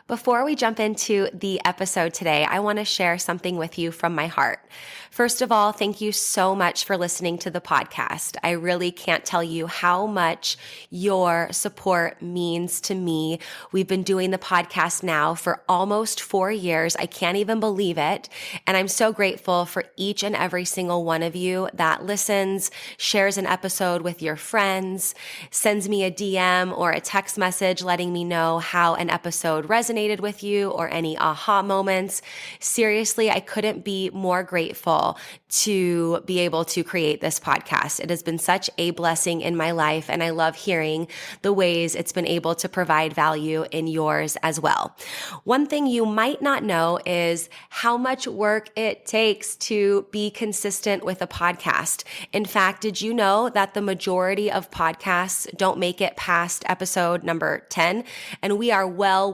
Before we jump into the episode today, I want to share something with you from my heart. First of all, thank you so much for listening to the podcast. I really can't tell you how much your support means to me. We've been doing the podcast now for almost 4 years. I can't even believe it. And I'm so grateful for each and every single one of you that listens, shares an episode with your friends, sends me a DM or a text message letting me know how an episode resonated with you or any aha moments. Seriously, I couldn't be more grateful to be able to create this podcast. It has been such a blessing in my life, and I love hearing the ways it's been able to provide value in yours as well. One thing you might not know is how much work it takes to be consistent with a podcast. In fact, did you know that the majority of podcasts don't make it past episode number 10? And we are well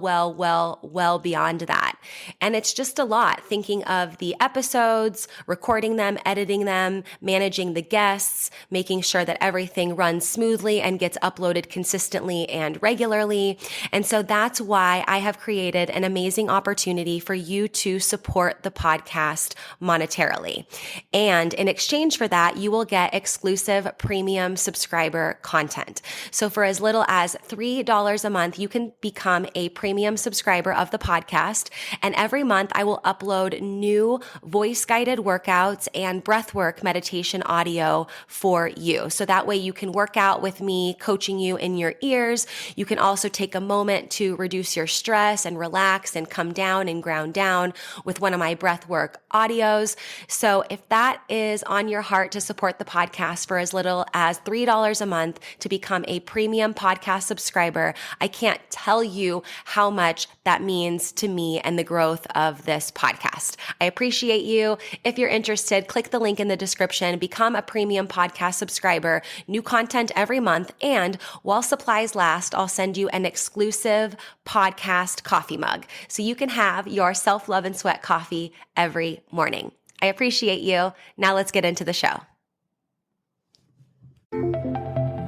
beyond that. And it's just a lot thinking of the episodes, recording them, editing them, managing the guests, making sure that everything runs smoothly and gets uploaded consistently and regularly. And so that's why I have created an amazing opportunity for you to support the podcast monetarily. And in exchange for that, you will get exclusive premium subscriber content. So for as little as $3 a month, you can become a premium subscriber of the podcast. And every month I will upload new voice-guided workouts and breathwork meditation audio for you. So that way you can work out with me, coaching you in your ears. You can also take a moment to reduce your stress and relax and come down and ground down with one of my breathwork audios. So if that is on your heart to support the podcast for as little as $3 a month to become a premium podcast subscriber, I can't tell you how much that means to me and the growth of this podcast. I appreciate you. If you're interested, click the link in the description, become a premium podcast subscriber, new content every month, and while supplies last, I'll send you an exclusive podcast coffee mug so you can have your self-love and sweat coffee every morning. I appreciate you. Now let's get into the show.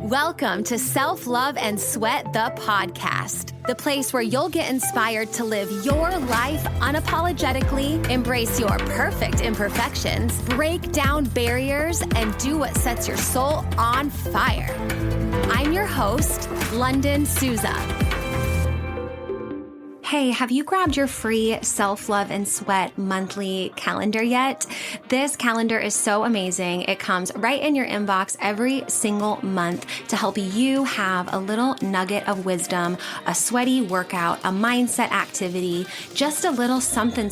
Welcome to Self-Love and Sweat, the podcast, the place where you'll get inspired to live your life unapologetically, embrace your perfect imperfections, break down barriers, and do what sets your soul on fire. I'm your host, Lunden Souza. Hey, have you grabbed your free Self-Love and Sweat monthly calendar yet? This calendar is so amazing. It comes right in your inbox every single month to help you have a little nugget of wisdom, a sweaty workout, a mindset activity, just a little something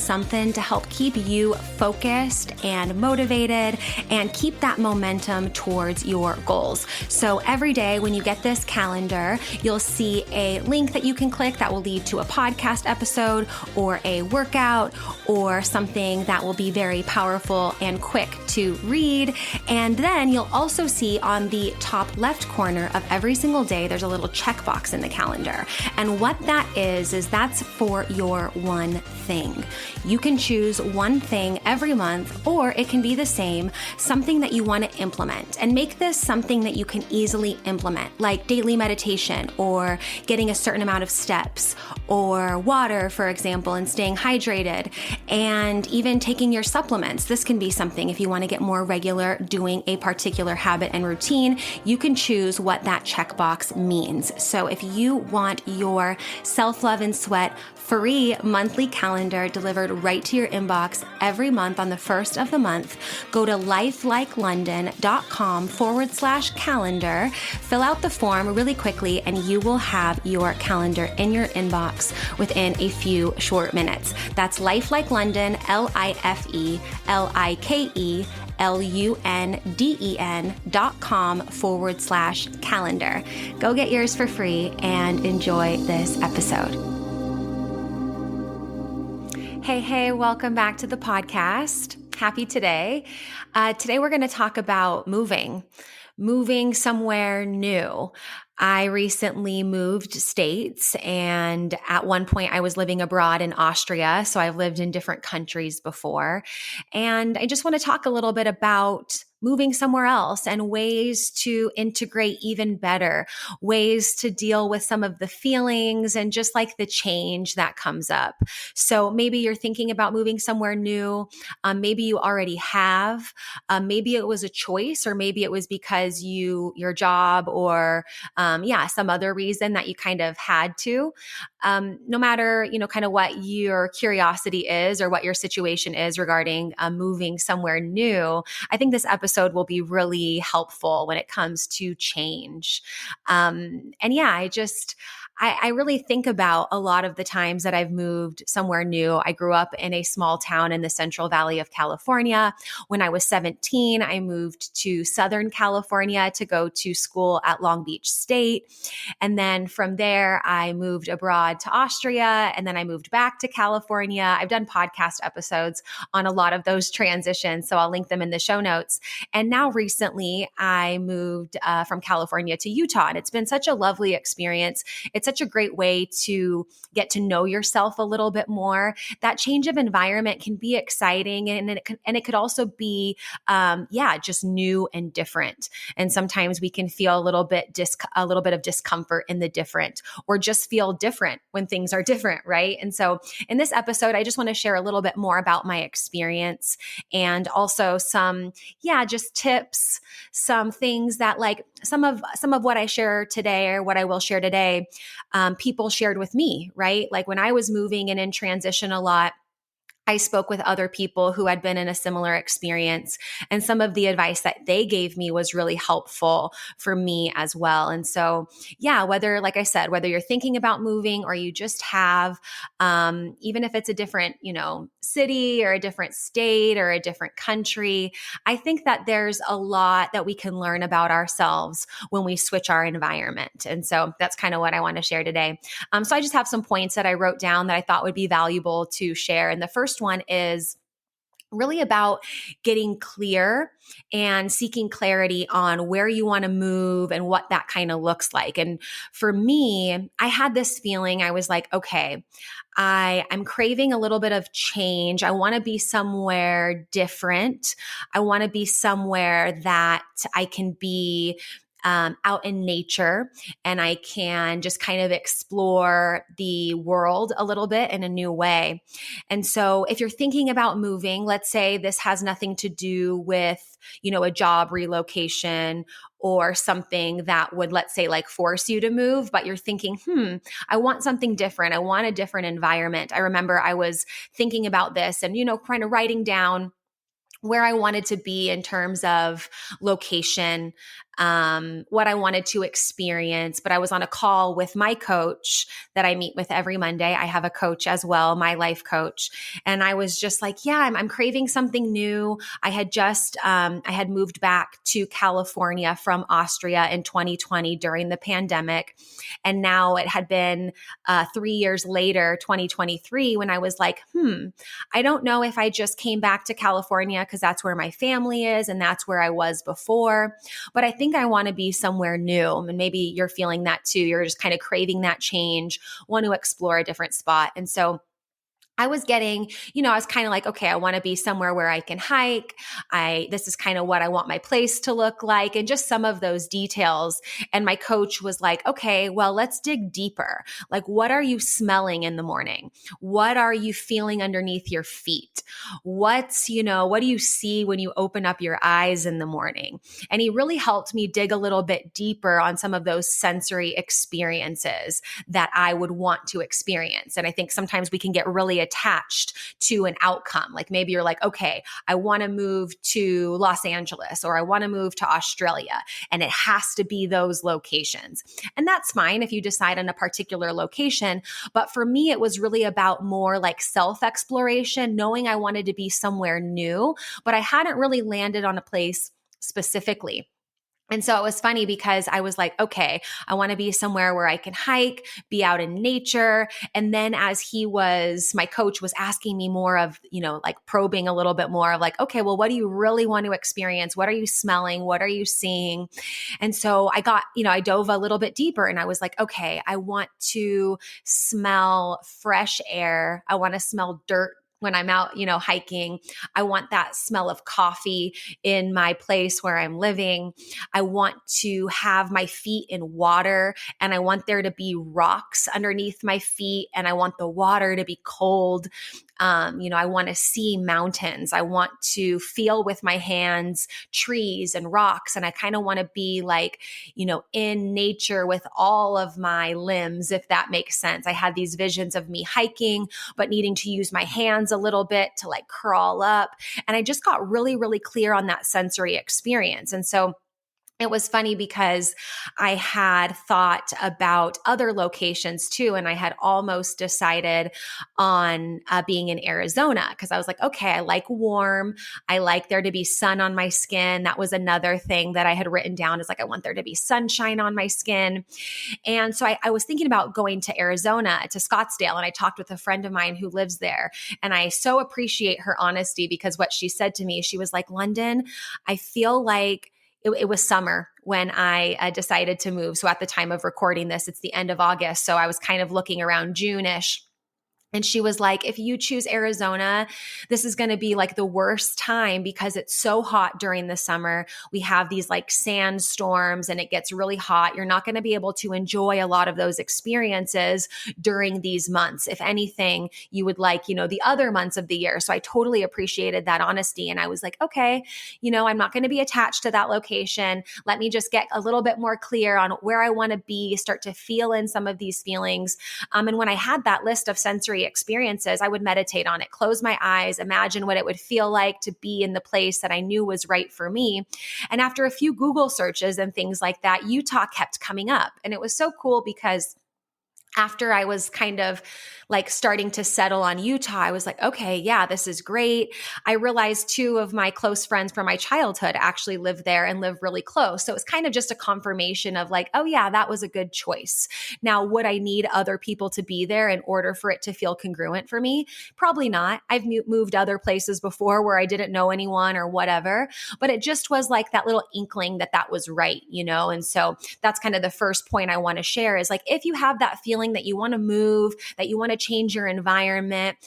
to help keep you focused and motivated and keep that momentum towards your goals. So every day when you get this calendar, you'll see a link that you can click that will lead to a podcast episode or a workout or something that will be very powerful and quick to read. And then you'll also see on the top left corner of every single day, there's a little checkbox in the calendar. And what that is that's for your one thing. You can choose one thing every month, or it can be the same, something that you want to implement, and make this something that you can easily implement, like daily meditation or getting a certain amount of steps or water, for example, and staying hydrated, and even taking your supplements. This can be something if you want to get more regular doing a particular habit and routine, you can choose what that checkbox means. So if you want your Self-Love and Sweat free monthly calendar delivered right to your inbox every month on the first of the month, go to lifelikeLondon.com/calendar, fill out the form really quickly, and you will have your calendar in your inbox within a few short minutes. That's lifelikeLondon, lifelikeLondon.com/calendar. Go get yours for free and enjoy this episode. Hey, welcome back to the podcast. Happy today. Today we're going to talk about moving somewhere new. I recently moved states, and at one point I was living abroad in Austria. So I've lived in different countries before. And I just want to talk a little bit about moving somewhere else and ways to integrate even better, ways to deal with some of the feelings and just like the change that comes up. So maybe you're thinking about moving somewhere new. Maybe you already have. Maybe it was a choice, or maybe it was because your job, or some other reason that you kind of had to. No matter, kind of what your curiosity is or what your situation is regarding moving somewhere new, I think this episode will be really helpful when it comes to change. And yeah, I really think about a lot of the times that I've moved somewhere new. I grew up in a small town in the Central Valley of California. When I was 17, I moved to Southern California to go to school at Long Beach State. And then from there, I moved abroad to Austria, and then I moved back to California. I've done podcast episodes on a lot of those transitions, so I'll link them in the show notes. And now recently, I moved from California to Utah, and it's been such a lovely experience. It's such a great way to get to know yourself a little bit more. That change of environment can be exciting, and it could also be, just new and different. And sometimes we can feel a little bit of discomfort in the different, or just feel different when things are different, right? And so in this episode, I just want to share a little bit more about my experience, and also some, just tips, some things that, like, some of what I share today, or what I will share today, people shared with me, right? Like when I was moving and in transition a lot, I spoke with other people who had been in a similar experience, and some of the advice that they gave me was really helpful for me as well. And so, like I said, whether you're thinking about moving or you just have, even if it's a different, city or a different state or a different country, I think that there's a lot that we can learn about ourselves when we switch our environment. And so that's kind of what I want to share today. So I just have some points that I wrote down that I thought would be valuable to share. And the first one is really about getting clear and seeking clarity on where you want to move and what that kind of looks like. And for me, I had this feeling. I was like, okay, I'm craving a little bit of change. I want to be somewhere different. I want to be somewhere that I can be out in nature, and I can just kind of explore the world a little bit in a new way. And so if you're thinking about moving, let's say this has nothing to do with, a job relocation or something that would, let's say, like force you to move, but you're thinking, I want something different. I want a different environment. I remember I was thinking about this and, kind of writing down where I wanted to be in terms of location, what I wanted to experience. But I was on a call with my coach that I meet with every Monday. I have a coach as well, my life coach. And I was just like, I'm craving something new. I had moved back to California from Austria in 2020 during the pandemic. And now it had been 3 years later, 2023, when I was like, I don't know if I just came back to California because that's where my family is and that's where I was before. But I think I want to be somewhere new. And maybe you're feeling that too. You're just kind of craving that change, want to explore a different spot. And so I was getting, I was kind of like, okay, I want to be somewhere where I can hike. This is kind of what I want my place to look like, and just some of those details. And my coach was like, okay, well, let's dig deeper. Like, what are you smelling in the morning? What are you feeling underneath your feet? What do you see when you open up your eyes in the morning? And he really helped me dig a little bit deeper on some of those sensory experiences that I would want to experience. And I think sometimes we can get really attached to an outcome. Like maybe you're like, okay, I want to move to Los Angeles, or I want to move to Australia, and it has to be those locations. And that's fine if you decide on a particular location. But for me, it was really about more like self-exploration, knowing I wanted to be somewhere new, but I hadn't really landed on a place specifically. And so it was funny because I was like, okay, I want to be somewhere where I can hike, be out in nature. And then as my coach was asking me more of, like probing a little bit more of like, okay, well, what do you really want to experience? What are you smelling? What are you seeing? And so I dove a little bit deeper, and I was like, okay, I want to smell fresh air. I want to smell dirt when I'm out, hiking. I want that smell of coffee in my place where I'm living. I want to have my feet in water, and I want there to be rocks underneath my feet, and I want the water to be cold. I want to see mountains. I want to feel with my hands trees and rocks. And I kind of want to be like, in nature with all of my limbs, if that makes sense. I had these visions of me hiking, but needing to use my hands a little bit to like crawl up. And I just got really, really clear on that sensory experience. And so it was funny because I had thought about other locations too, and I had almost decided on being in Arizona because I was like, okay, I like warm. I like there to be sun on my skin. That was another thing that I had written down is like, I want there to be sunshine on my skin. And so I was thinking about going to Arizona, to Scottsdale, and I talked with a friend of mine who lives there. And I so appreciate her honesty because what she said to me, she was like, Lunden, I feel like it was summer when I decided to move. So at the time of recording this, it's the end of August. So I was kind of looking around June-ish. And she was like, if you choose Arizona, this is going to be like the worst time because it's so hot during the summer. We have these like sandstorms and it gets really hot. You're not going to be able to enjoy a lot of those experiences during these months. If anything, you would like, the other months of the year. So I totally appreciated that honesty. And I was like, okay, I'm not going to be attached to that location. Let me just get a little bit more clear on where I want to be, start to feel in some of these feelings. And when I had that list of sensory experiences, I would meditate on it, close my eyes, imagine what it would feel like to be in the place that I knew was right for me. And after a few Google searches and things like that, Utah kept coming up. And it was so cool because after I was kind of like starting to settle on Utah, I was like, okay, yeah, this is great. I realized two of my close friends from my childhood actually live there and live really close. So it was kind of just a confirmation of like, oh yeah, that was a good choice. Now, would I need other people to be there in order for it to feel congruent for me? Probably not. I've moved other places before where I didn't know anyone or whatever, but it just was like that little inkling that was right, And so that's kind of the first point I want to share is like, if you have that feeling that you want to move, that you want to change your environment,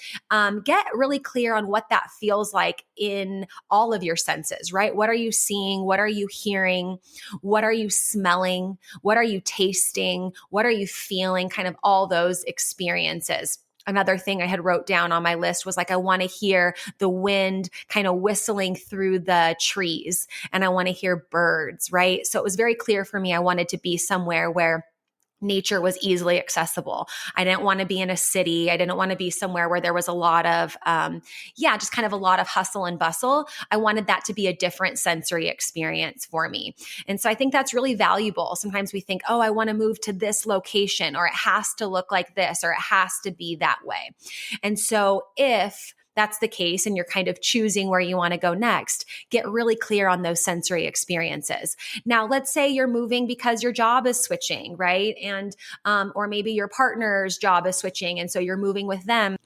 get really clear on what that feels like in all of your senses, right? What are you seeing? What are you hearing? What are you smelling? What are you tasting? What are you feeling? Kind of all those experiences. Another thing I had wrote down on my list was like, I want to hear the wind kind of whistling through the trees and I want to hear birds, right? So it was very clear for me. I wanted to be somewhere where nature was easily accessible. I didn't want to be in a city. I didn't want to be somewhere where there was a lot of, just kind of a lot of hustle and bustle. I wanted that to be a different sensory experience for me. And so I think that's really valuable. Sometimes we think, oh, I want to move to this location, or it has to look like this, or it has to be that way. And so if that's the case and you're kind of choosing where you want to go next, get really clear on those sensory experiences. Now, let's say you're moving because your job is switching, right? And, or maybe your partner's job is switching. And so you're moving with them.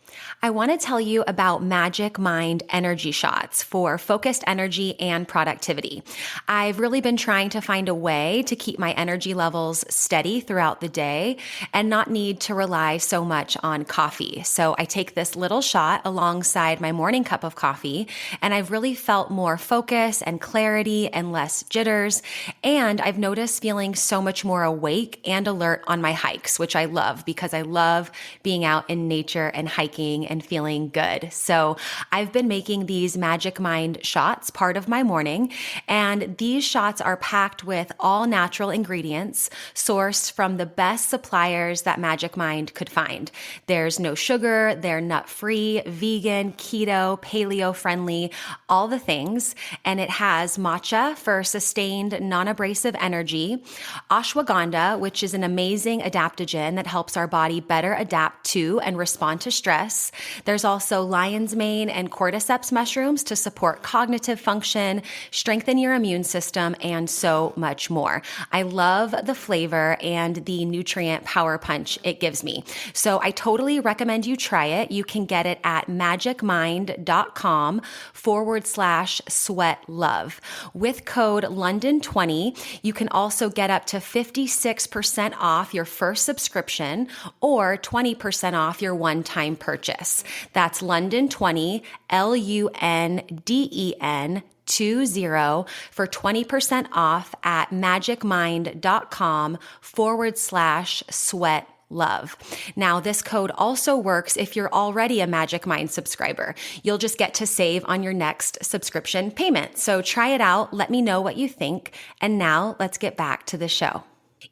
I want to tell you about Magic Mind energy shots for focused energy and productivity. I've really been trying to find a way to keep my energy levels steady throughout the day and not need to rely so much on coffee. So I take this little shot alongside my morning cup of coffee, and I've really felt more focus and clarity and less jitters. And I've noticed feeling so much more awake and alert on my hikes, which I love because I love being out in nature and hiking and feeling good. So I've been making these Magic Mind shots part of my morning, and these shots are packed with all natural ingredients sourced from the best suppliers that Magic Mind could find. There's no sugar, they're nut-free, vegan, keto, paleo-friendly, all the things, and it has matcha for sustained non-abrasive energy, ashwagandha, which is an amazing adaptogen that helps our body better adapt to and respond to stress. There's also lion's mane and cordyceps mushrooms to support cognitive function, strengthen your immune system, and so much more. I love the flavor and the nutrient power punch it gives me. So I totally recommend you try it. You can get it at magicmind.com/sweatlove. With code Lunden20, you can also get up to 56% off your first subscription or 20% 20% off your one-time purchase. That's Lunden 20, Lunden 20 for 20% off at magicmind.com/sweat love. Now, this code also works if you're already a Magic Mind subscriber. You'll just get to save on your next subscription payment. So try it out. Let me know what you think. And now let's get back to the show.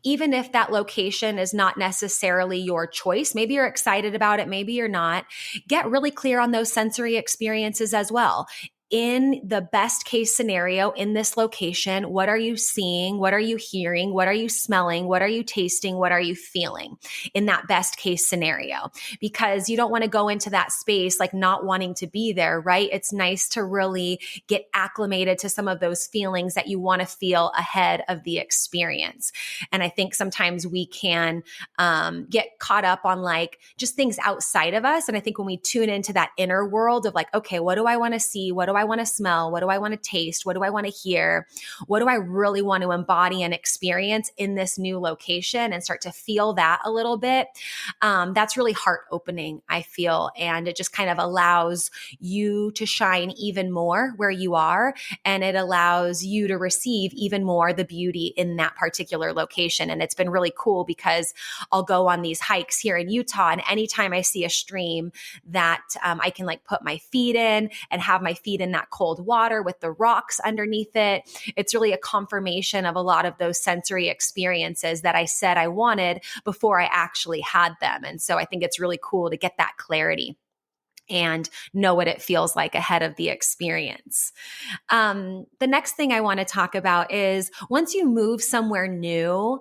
Even if that location is not necessarily your choice, maybe you're excited about it, maybe you're not, get really clear on those sensory experiences as well. In the best case scenario in this location, what are you seeing? What are you hearing? What are you smelling? What are you tasting? What are you feeling in that best case scenario? Because you don't want to go into that space like not wanting to be there, right? It's nice to really get acclimated to some of those feelings that you want to feel ahead of the experience. And I think sometimes we can get caught up on like just things outside of us. And I think when we tune into that inner world of like, okay, what do I want to see? What do I want to smell? What do I want to taste? What do I want to hear? What do I really want to embody and experience in this new location and start to feel that a little bit? That's really heart opening, I feel. And it just kind of allows you to shine even more where you are. And it allows you to receive even more the beauty in that particular location. And it's been really cool because I'll go on these hikes here in Utah. And anytime I see a stream that I can like put my feet in and have my feet in that cold water with the rocks underneath it, it's really a confirmation of a lot of those sensory experiences that I said I wanted before I actually had them. And so I think it's really cool to get that clarity and know what it feels like ahead of the experience. The next thing I want to talk about is once you move somewhere new,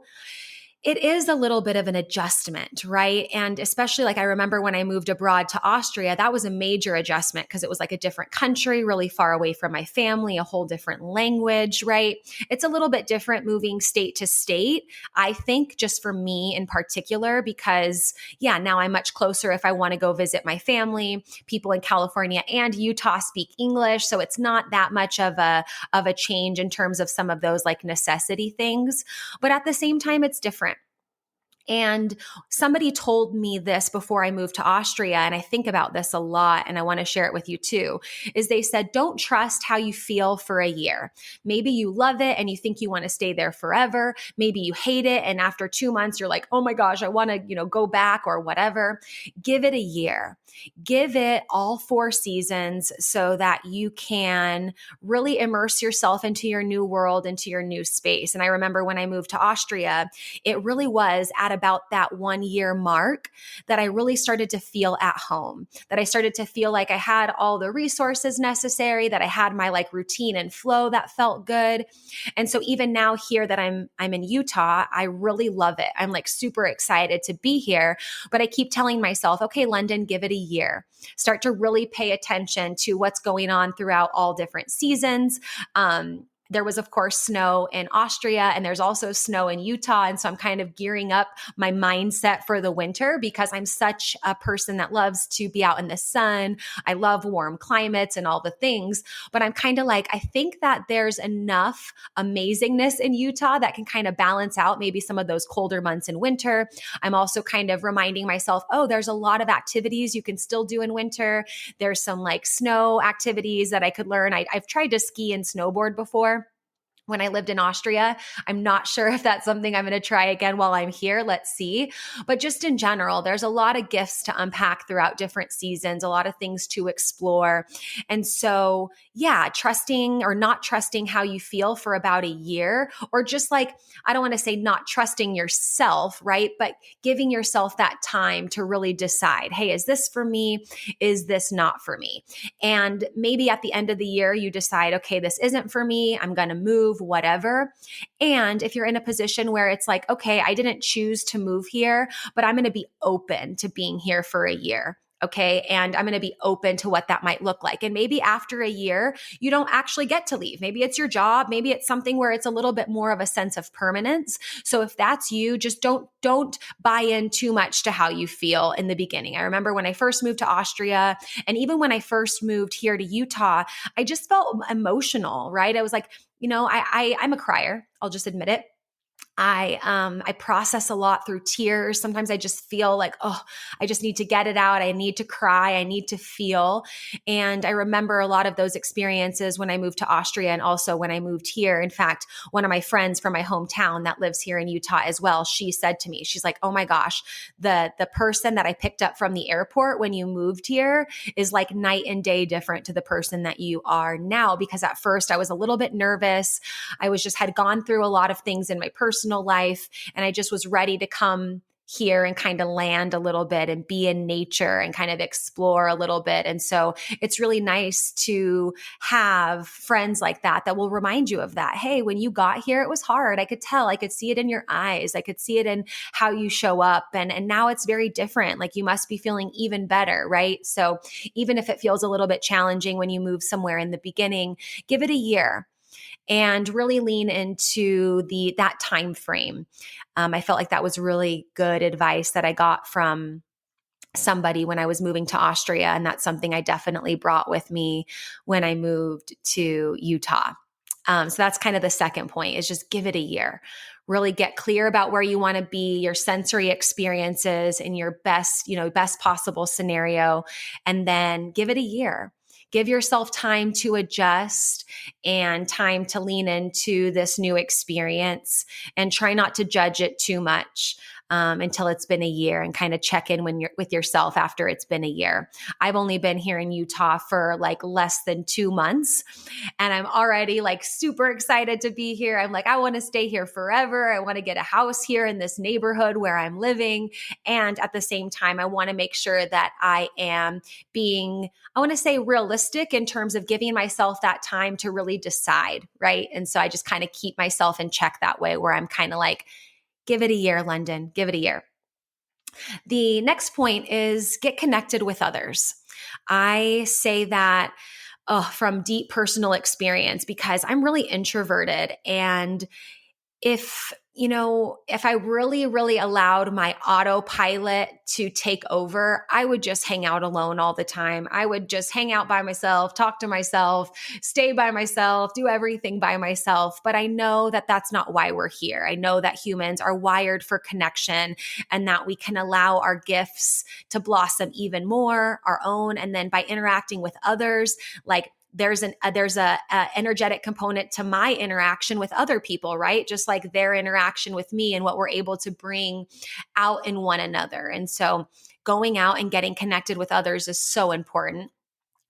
it is a little bit of an adjustment, right? And especially like I remember when I moved abroad to Austria, that was a major adjustment because it was like a different country, really far away from my family, a whole different language, right? It's a little bit different moving state to state, I think, just for me in particular, because now I'm much closer if I want to go visit my family. People in California and Utah speak English, so it's not that much of a change in terms of some of those like necessity things. But at the same time, it's different. And somebody told me this before I moved to Austria, and I think about this a lot, and I want to share it with you too, is they said, don't trust how you feel for a year. Maybe you love it and you think you want to stay there forever. Maybe you hate it, and after 2 months, you're like, oh my gosh, I want to, go back or whatever. Give it a year. Give it all 4 seasons so that you can really immerse yourself into your new world, into your new space. And I remember when I moved to Austria, it really was at about that 1 year mark that I really started to feel at home, that I started to feel like I had all the resources necessary, that I had my like routine and flow that felt good. And so even now here that I'm in Utah, I really love it. I'm like super excited to be here, but I keep telling myself, okay, Lunden, give it a year. Start to really pay attention to what's going on throughout all different seasons. There was, of course, snow in Austria, and there's also snow in Utah. And so I'm kind of gearing up my mindset for the winter because I'm such a person that loves to be out in the sun. I love warm climates and all the things. But I'm kind of like, I think that there's enough amazingness in Utah that can kind of balance out maybe some of those colder months in winter. I'm also kind of reminding myself, oh, there's a lot of activities you can still do in winter. There's some like snow activities that I could learn. I've tried to ski and snowboard before when I lived in Austria. I'm not sure if that's something I'm going to try again while I'm here. Let's see. But just in general, there's a lot of gifts to unpack throughout different seasons, a lot of things to explore. And so, trusting or not trusting how you feel for about a year, or just like, I don't want to say not trusting yourself, right? But giving yourself that time to really decide, hey, is this for me? Is this not for me? And maybe at the end of the year, you decide, okay, this isn't for me. I'm going to move, whatever. And if you're in a position where it's like, okay, I didn't choose to move here, but I'm going to be open to being here for a year. Okay. And I'm going to be open to what that might look like. And maybe after a year, you don't actually get to leave. Maybe it's your job. Maybe it's something where it's a little bit more of a sense of permanence. So if that's you, just don't buy in too much to how you feel in the beginning. I remember when I first moved to Austria, and even when I first moved here to Utah, I just felt emotional, right? I was like, I'm a crier. I'll just admit it. I process a lot through tears. Sometimes I just feel like, oh, I just need to get it out. I need to cry. I need to feel. And I remember a lot of those experiences when I moved to Austria and also when I moved here. In fact, one of my friends from my hometown that lives here in Utah as well, she said to me, she's like, oh my gosh, the person that I picked up from the airport when you moved here is like night and day different to the person that you are now. Because at first I was a little bit nervous. I was just had gone through a lot of things in my personal life, and I just was ready to come here and kind of land a little bit and be in nature and kind of explore a little bit. And so it's really nice to have friends like that that will remind you of that. Hey, when you got here, it was hard. I could tell, I could see it in your eyes. I could see it in how you show up. And now it's very different. Like you must be feeling even better, right? So even if it feels a little bit challenging when you move somewhere in the beginning, give it a year and really lean into that time frame. I felt like that was really good advice that I got from somebody when I was moving to Austria. And that's something I definitely brought with me when I moved to Utah. So that's kind of the second point, is just give it a year. Really get clear about where you want to be, your sensory experiences in your best possible scenario, and then give it a year. Give yourself time to adjust and time to lean into this new experience, and try not to judge it too much until it's been a year, and kind of check in with yourself after it's been a year. I've only been here in Utah for like less than 2 months, and I'm already like super excited to be here. I'm like, I want to stay here forever. I want to get a house here in this neighborhood where I'm living. And at the same time, I want to make sure that I am being, I want to say, realistic in terms of giving myself that time to really decide, right? And so I just kind of keep myself in check that way, where I'm kind of like, give it a year, Lunden, give it a year. The next point is get connected with others. I say that from deep personal experience, because I'm really introverted. And if I really, really allowed my autopilot to take over, I would just hang out alone all the time. I would just hang out by myself, talk to myself, stay by myself, do everything by myself. But I know that that's not why we're here. I know that humans are wired for connection, and that we can allow our gifts to blossom even more, our own. And then by interacting with others, like there's a energetic component to my interaction with other people, right? Just like their interaction with me and what we're able to bring out in one another. And so going out and getting connected with others is so important.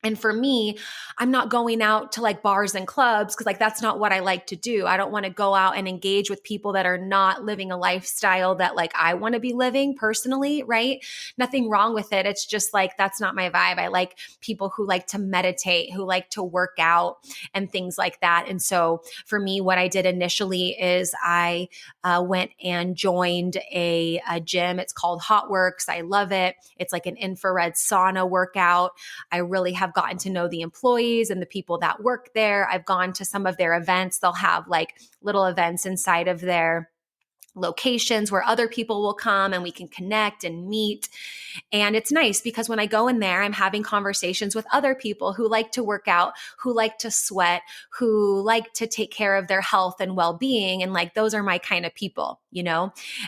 And for me, I'm not going out to like bars and clubs, because like that's not what I like to do. I don't want to go out and engage with people that are not living a lifestyle that like I want to be living personally, right? Nothing wrong with it. It's just like that's not my vibe. I like people who like to meditate, who like to work out and things like that. And so for me, what I did initially is I went and joined a gym. It's called Hot Works. I love it. It's like an infrared sauna workout. I really have gotten to know the employees and the people that work there. I've gone to some of their events. They'll have like little events inside of their locations where other people will come and we can connect and meet. And it's nice because when I go in there, I'm having conversations with other people who like to work out, who like to sweat, who like to take care of their health and well-being. And like, those are my kind of people,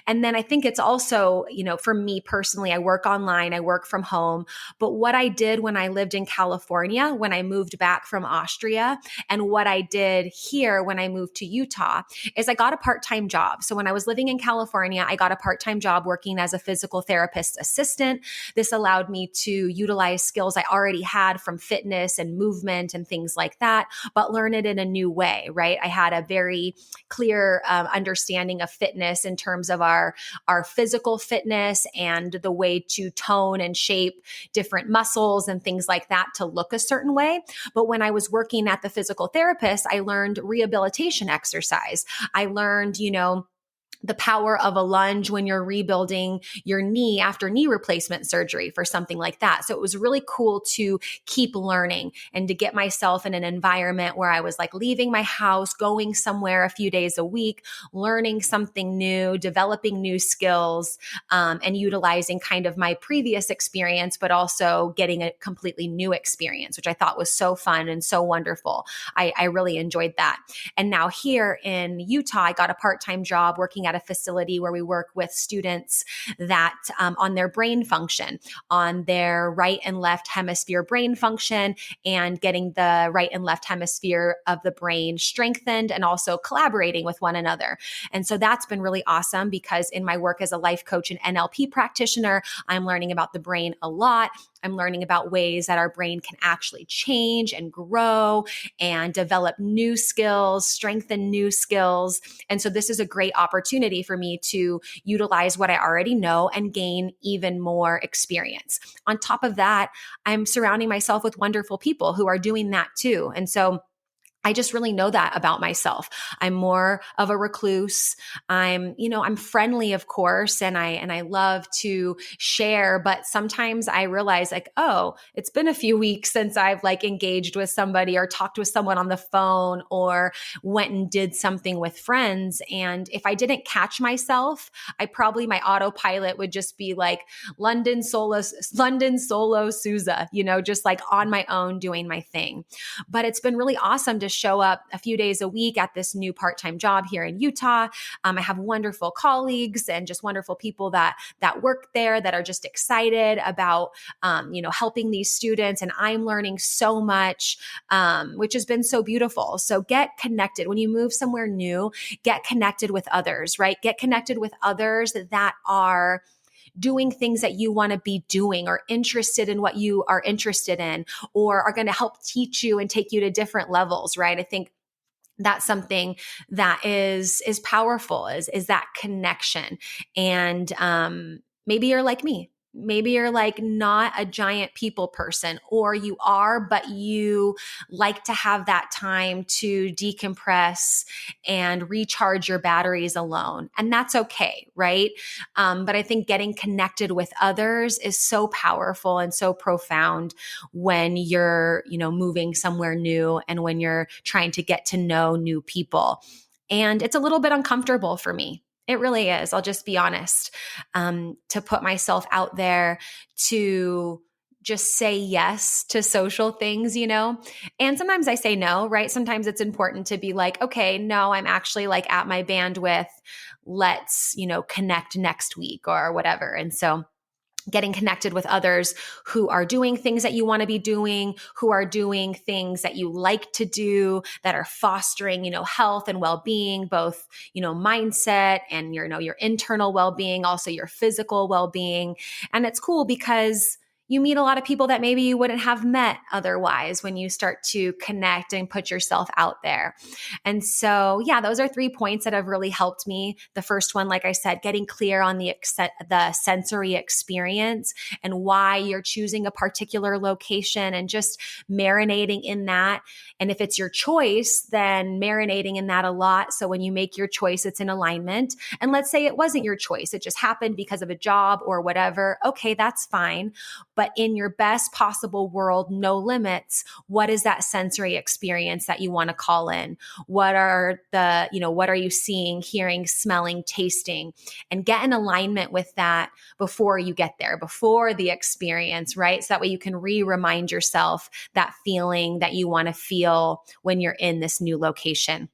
And then I think it's also, for me personally, I work online, I work from home. But what I did when I lived in California, when I moved back from Austria, and what I did here when I moved to Utah is I got a part-time job. So when I was living in California, I got a part-time job working as a physical therapist assistant. This allowed me to utilize skills I already had from fitness and movement and things like that, but learn it in a new way, right? I had a very clear understanding of fitness in terms of our physical fitness and the way to tone and shape different muscles and things like that to look a certain way. But when I was working at the physical therapist, I learned rehabilitation exercise. I learned, the power of a lunge when you're rebuilding your knee after knee replacement surgery for something like that. So it was really cool to keep learning and to get myself in an environment where I was like leaving my house, going somewhere a few days a week, learning something new, developing new skills, and utilizing kind of my previous experience, but also getting a completely new experience, which I thought was so fun and so wonderful. I really enjoyed that. And now here in Utah, I got a part-time job working at a facility where we work with students that on their brain function, on their right and left hemisphere brain function, and getting the right and left hemisphere of the brain strengthened and also collaborating with one another. And so that's been really awesome because in my work as a life coach and NLP practitioner, I'm learning about the brain a lot. I'm learning about ways that our brain can actually change and grow and develop new skills, strengthen new skills. And so this is a great opportunity for me to utilize what I already know and gain even more experience. On top of that, I'm surrounding myself with wonderful people who are doing that too. And so I just really know that about myself. I'm more of a recluse. I'm friendly, of course, and I love to share, but sometimes I realize like, oh, it's been a few weeks since I've like engaged with somebody or talked with someone on the phone or went and did something with friends. And if I didn't catch myself, my autopilot would just be like London solo Sousa, just like on my own doing my thing. But it's been really awesome to show up a few days a week at this new part-time job here in Utah. I have wonderful colleagues and just wonderful people that work there that are just excited about, helping these students. And I'm learning so much, which has been so beautiful. So get connected. When you move somewhere new, get connected with others, right? Get connected with others that are doing things that you want to be doing or interested in what you are interested in or are going to help teach you and take you to different levels, right? I think that's something that is powerful is that connection. And maybe you're like me. Maybe you're like not a giant people person, or you are, but you like to have that time to decompress and recharge your batteries alone. And that's okay, right? But I think getting connected with others is so powerful and so profound when you're, moving somewhere new and when you're trying to get to know new people. And it's a little bit uncomfortable for me. It really is. I'll just be honest, to put myself out there to just say yes to social things, and sometimes I say no, right? Sometimes it's important to be like, okay, no, I'm actually like at my bandwidth. Let's, connect next week or whatever. And so getting connected with others who are doing things that you want to be doing, who are doing things that you like to do, that are fostering, health and well-being, both, mindset and your internal well-being, also your physical well-being. And it's cool because you meet a lot of people that maybe you wouldn't have met otherwise when you start to connect and put yourself out there. And so, yeah, those are 3 points that have really helped me. The first one, like I said, getting clear on the sensory experience and why you're choosing a particular location and just marinating in that. And if it's your choice, then marinating in that a lot. So when you make your choice, it's in alignment. And let's say it wasn't your choice. It just happened because of a job or whatever. Okay, that's fine. But in your best possible world, no limits, what is that sensory experience that you want to call in? What are you seeing, hearing, smelling, tasting? And get in alignment with that before you get there, before the experience, right? So that way you can remind yourself that feeling that you want to feel when you're in this new location.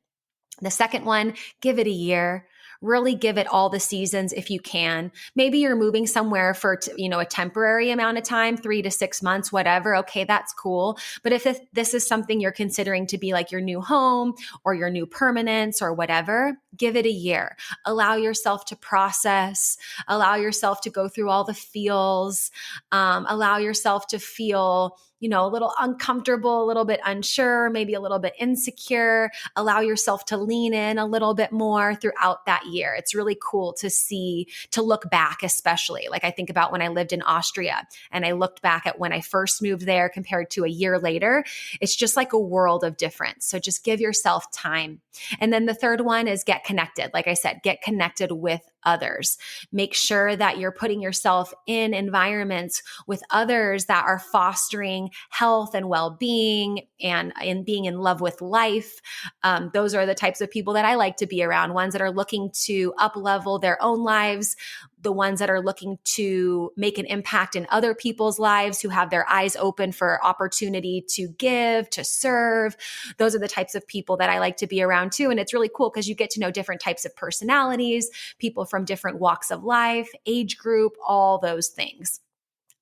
The second one, give it a year. Really give it all the seasons if you can. Maybe you're moving somewhere for, a temporary amount of time, 3 to 6 months, whatever. Okay, that's cool. But if this is something you're considering to be like your new home or your new permanence or whatever, give it a year. Allow yourself to process, allow yourself to go through all the feels, allow yourself to feel a little uncomfortable, a little bit unsure, maybe a little bit insecure, allow yourself to lean in a little bit more throughout that year. It's really cool to see, to look back, especially. Like I think about when I lived in Austria and I looked back at when I first moved there compared to a year later. It's just like a world of difference. So just give yourself time. And then the third one is get connected. Like I said, get connected with others. Make sure that you're putting yourself in environments with others that are fostering health and well-being and being in love with life. Those are the types of people that I like to be around, ones that are looking to up-level their own lives, the ones that are looking to make an impact in other people's lives, who have their eyes open for opportunity to give, to serve. Those are the types of people that I like to be around too. And it's really cool because you get to know different types of personalities, people from different walks of life, age group, all those things.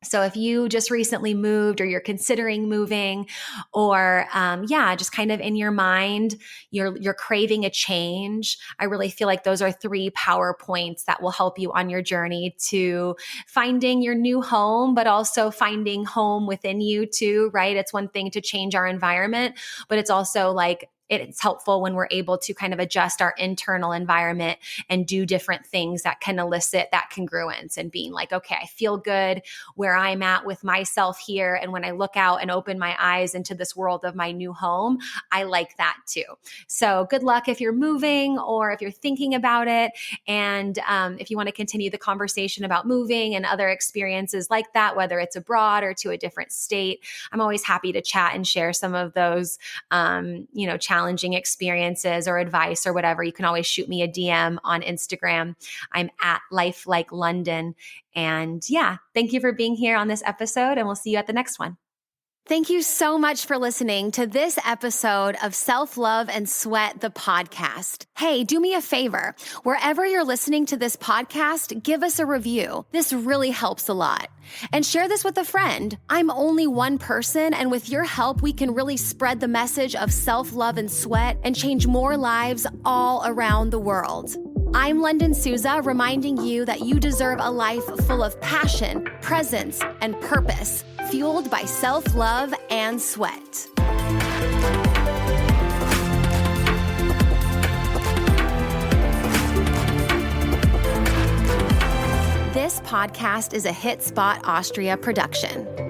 So if you just recently moved or you're considering moving or, just kind of in your mind, you're craving a change, I really feel like those are 3 power points that will help you on your journey to finding your new home, but also finding home within you too, right? It's one thing to change our environment, but it's also like, it's helpful when we're able to kind of adjust our internal environment and do different things that can elicit that congruence and being like, okay, I feel good where I'm at with myself here. And when I look out and open my eyes into this world of my new home, I like that too. So good luck if you're moving or if you're thinking about it. And if you want to continue the conversation about moving and other experiences like that, whether it's abroad or to a different state, I'm always happy to chat and share some of those, challenging experiences or advice or whatever. You can always shoot me a DM on Instagram. I'm at Life Like Lunden. And thank you for being here on this episode, and we'll see you at the next one. Thank you so much for listening to this episode of Self-Love and Sweat, the podcast. Hey, do me a favor. Wherever you're listening to this podcast, give us a review. This really helps a lot. And share this with a friend. I'm only one person, and with your help, we can really spread the message of self-love and sweat and change more lives all around the world. I'm Lunden Souza, reminding you that you deserve a life full of passion, presence, and purpose, fueled by self-love and sweat. This podcast is a Hit Spot Austria production.